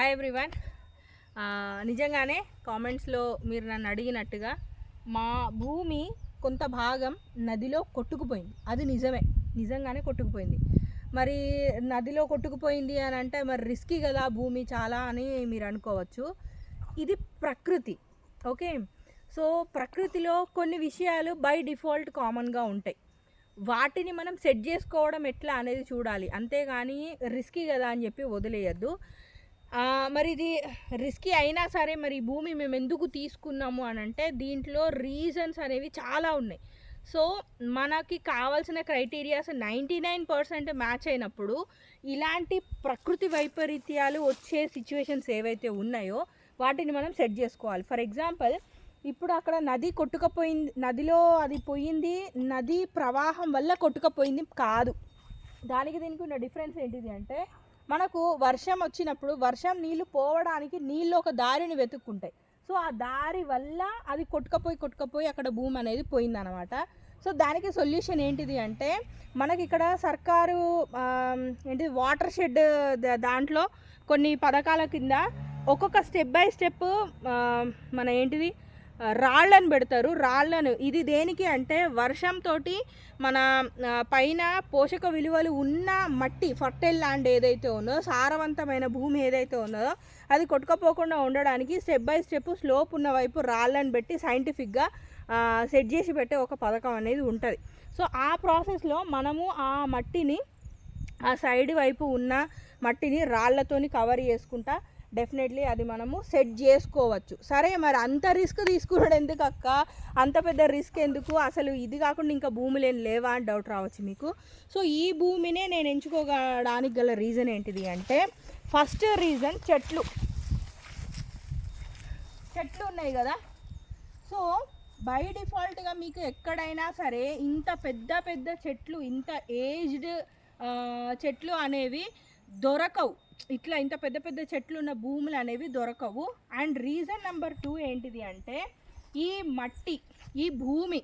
Hi everyone. నిజంగానే కామెంట్స్లో మీరు నన్ను అడిగినట్టుగా మా భూమి కొంత భాగం నదిలో కొట్టుకుపోయింది. అది నిజంగానే కొట్టుకుపోయింది. మరి నదిలో కొట్టుకుపోయింది అని అంటే మరి రిస్కీ కదా భూమి చాలా అని మీరు అనుకోవచ్చు. ఇది ప్రకృతి, ఓకే. సో ప్రకృతిలో కొన్ని విషయాలు బై డిఫాల్ట్ కామన్గా ఉంటాయి. వాటిని మనం సెట్ చేసుకోవడం ఎట్లా అనేది చూడాలి, అంతేగాని రిస్కీ కదా అని చెప్పి వదిలేయద్దు. మరి ఇది రిస్కీ అయినా సరే మరి భూమి మేము ఎందుకు తీసుకున్నాము అని అంటే దీంట్లో రీజన్స్ అనేవి చాలా ఉన్నాయి. సో మనకి కావాల్సిన క్రైటీరియాస్ 99% మ్యాచ్ అయినప్పుడు ఇలాంటి ప్రకృతి వైపరీత్యాలు వచ్చే సిచ్యువేషన్స్ ఏవైతే ఉన్నాయో వాటిని మనం సెట్ చేసుకోవాలి. ఫర్ ఎగ్జాంపుల్, ఇప్పుడు అక్కడ నది కొట్టుకపోయింది, నదిలో అది పోయింది, నది ప్రవాహం వల్ల కొట్టుకపోయింది కాదు. దానికి దీనికి ఉన్న డిఫరెన్స్ ఏంటిది అంటే, మనకు వర్షం వచ్చినప్పుడు వర్షం నీళ్ళు పోవడానికి నీళ్ళు ఒక దారిని వెతుక్కుంటాయి. సో ఆ దారి వల్ల అది కొట్టుకపోయి అక్కడ భూమి అనేది పోయిందనమాట. సో దానికి సొల్యూషన్ ఏంటిది అంటే, మనకి ఇక్కడ సర్కారు ఏంటిది వాటర్ షెడ్ దాంట్లో కొన్ని పథకాల కింద ఒక్కొక్క స్టెప్ బై స్టెప్ మన ఏంటిది రాళ్ళను పెడతారు. రాళ్ళను ఇది దేనికి అంటే వర్షంతో మన పైన పోషక విలువలు ఉన్న మట్టి, ఫర్టైల్ ల్యాండ్ ఏదైతే ఉందో, సారవంతమైన భూమి ఏదైతే ఉన్నదో అది కొట్టుకపోకుండా ఉండడానికి స్టెప్ బై స్టెప్ స్లోప్ ఉన్న వైపు రాళ్ళను పెట్టి సైంటిఫిక్గా సెట్ చేసి పెట్టే ఒక పథకం అనేది ఉంటుంది. సో ఆ ప్రాసెస్లో మనము ఆ మట్టిని, ఆ సైడ్ వైపు ఉన్న మట్టిని రాళ్ళతోని కవర్ చేసుకుంటా డెఫినెట్లీ అది మనము సెట్ చేసుకోవచ్చు. సరే, మరి అంత రిస్క్ తీసుకున్నాడు ఎందుకు అక్క, అంత పెద్ద రిస్క్ ఎందుకు, అసలు ఇది కాకుండా ఇంకా భూములు ఏం లేవా అని డౌట్ రావచ్చు మీకు. సో ఈ భూమినే నేను ఎంచుకోవడానికి గల రీజన్ ఏంటిది అంటే, ఫస్ట్ రీజన్ చెట్లు ఉన్నాయి కదా. సో బై డిఫాల్ట్గా మీకు ఎక్కడైనా సరే ఇంత పెద్ద చెట్లు, ఇంత ఏజ్డ్ చెట్లు అనేవి దొరకవు. ఇట్లా ఇంత పెద్ద చెట్లు ఉన్న భూములు అనేవి దొరకవు. అండ్ రీజన్ నెంబర్ 2 ఏంటిది అంటే, ఈ మట్టి, ఈ భూమి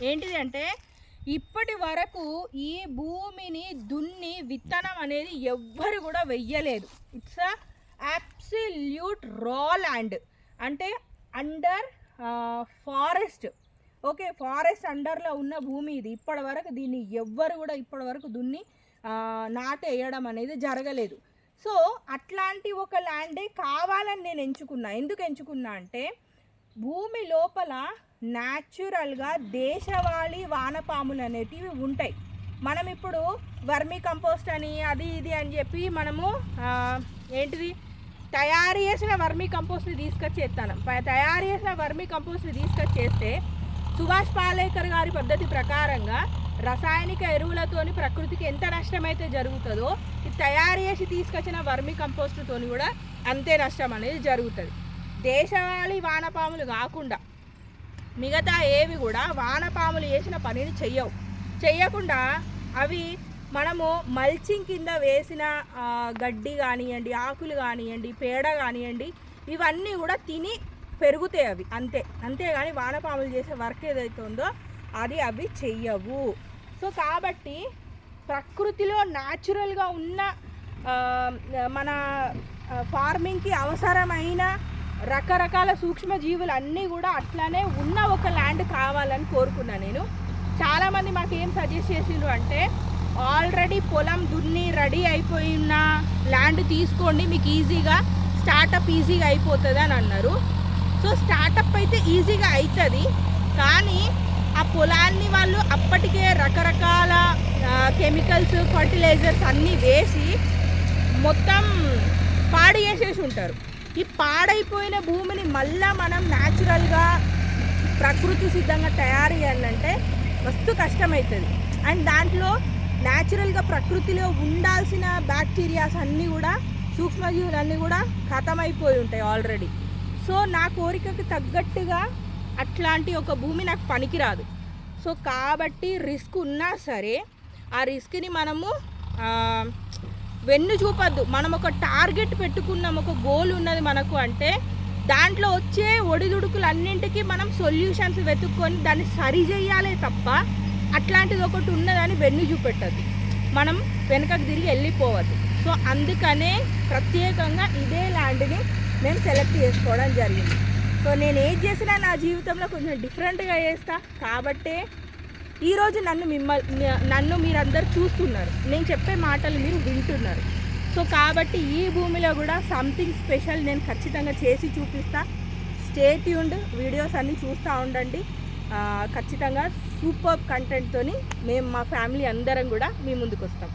ఏంటిది అంటే ఇప్పటి వరకు ఈ భూమిని దున్ని విత్తనం అనేది ఎవ్వరు కూడా వెయ్యలేదు. ఇట్స్ అ అబ్సల్యూట్ రా ల్యాండ్, అంటే అండర్ ఫారెస్ట్, ఓకే. ఫారెస్ట్ అండర్లో ఉన్న భూమి ఇది. ఇప్పటి వరకు దీన్ని ఎవ్వరు కూడా ఇప్పటి వరకు దున్ని నాటేయడం అనేది జరగలేదు. సో అట్లాంటి ఒక ల్యాండే కావాలని నేను ఎంచుకున్నా. ఎందుకు ఎంచుకున్నా అంటే, భూమి లోపల న్యాచురల్గా దేశవాళీ వానపాములు అనేటివి ఉంటాయి. మనం ఇప్పుడు వర్మీ కంపోస్ట్ అని అది ఇది అని చెప్పి మనము ఏంటిది తయారు చేసిన వర్మీ కంపోస్ట్ని తీసుకొచ్చేస్తాను. తయారు చేసిన వర్మీ కంపోస్ట్ని తీసుకొచ్చేస్తే సుభాష్ పాలేకర్ గారి పద్ధతి ప్రకారంగా రసాయనిక ఎరువులతోని ప్రకృతికి ఎంత నష్టమైతే జరుగుతుందో, ఇది తయారు చేసి తీసుకొచ్చిన వర్మీ కంపోస్ట్తో కూడా అంతే నష్టం అనేది జరుగుతుంది. దేశవాళీ వానపాములు కాకుండా మిగతా ఏవి కూడా వానపాములు చేసిన పనిని చెయ్యకుండా అవి మనము మల్చింగ్ కింద వేసిన గడ్డి కానివ్వండి, ఆకులు కానివ్వండి, పేడ కానివ్వండి, ఇవన్నీ కూడా తిని పెరుగుతాయి అవి, అంతేగాని వానపాములు చేసే వర్క్ ఏదైతే ఉందో అది అవి చెయ్యవు. సో కాబట్టి ప్రకృతిలో న్యాచురల్గా ఉన్న మన ఫార్మింగ్కి అవసరమైన రకరకాల సూక్ష్మజీవులు అన్నీ కూడా అట్లానే ఉన్న ఒక ల్యాండ్ కావాలని కోరుకున్నాను నేను. చాలామంది మాకు ఏం సజెస్ట్ చేసిండ్రు అంటే, ఆల్రెడీ పొలం దున్ని రెడీ అయిపోయిన ల్యాండ్ తీసుకోండి, మీకు ఈజీగా స్టార్టప్ ఈజీగా అయిపోతుంది అని అన్నారు. సో స్టార్టప్ అయితే ఈజీగా అవుతుంది, కానీ ఆ పొలాన్ని వాళ్ళు అప్పటికే రకరకాల కెమికల్స్, ఫర్టిలైజర్స్ అన్నీ వేసి మొత్తం పాడు చేసేసి ఉంటారు. ఈ పాడైపోయిన భూమిని మళ్ళీ మనం న్యాచురల్గా ప్రకృతి సిద్ధంగా తయారు చేయాలంటే మస్తు కష్టమవుతుంది. అండ్ దాంట్లో న్యాచురల్గా ప్రకృతిలో ఉండాల్సిన బ్యాక్టీరియాస్ అన్నీ కూడా, సూక్ష్మజీవులన్నీ కూడా ఖతమైపోయి ఉంటాయి ఆల్రెడీ. సో నా కోరికకు తగ్గట్టుగా అట్లాంటి ఒక భూమి నాకు పనికిరాదు. సో కాబట్టి రిస్క్ ఉన్నా సరే ఆ రిస్క్ని మనము వెన్ను చూపద్దు. మనం ఒక టార్గెట్ పెట్టుకున్నాం, ఒక గోల్ ఉన్నది మనకు అంటే దాంట్లో వచ్చే ఒడిదుడుకులన్నింటికి మనం సొల్యూషన్స్ వెతుక్కొని దాన్ని సరి చేయాలే తప్ప అట్లాంటిది ఒకటి ఉన్నదని వెన్ను చూపెట్టద్దు, మనం వెనకకు తిరిగి వెళ్ళిపోవద్దు. సో అందుకనే ప్రత్యేకంగా ఇదే ల్యాండ్ని మేము సెలెక్ట్ చేసుకోవడం జరిగింది. సో నేను ఏది చేసినా నా జీవితంలో కొంచెం డిఫరెంట్గా చేస్తా కాబట్టే ఈరోజు నన్ను మీరందరూ చూస్తున్నారు, నేను చెప్పే మాటలు మీరు వింటున్నారు. సో కాబట్టి ఈ భూమిలో కూడా సంథింగ్ స్పెషల్ నేను ఖచ్చితంగా చేసి చూపిస్తా. స్టే ట్యూన్డ్, వీడియోస్ అన్నీ చూస్తూ ఉండండి. ఖచ్చితంగా సూపర్ కంటెంట్తోని మేము మా ఫ్యామిలీ అందరం కూడా మీ ముందుకు వస్తాం.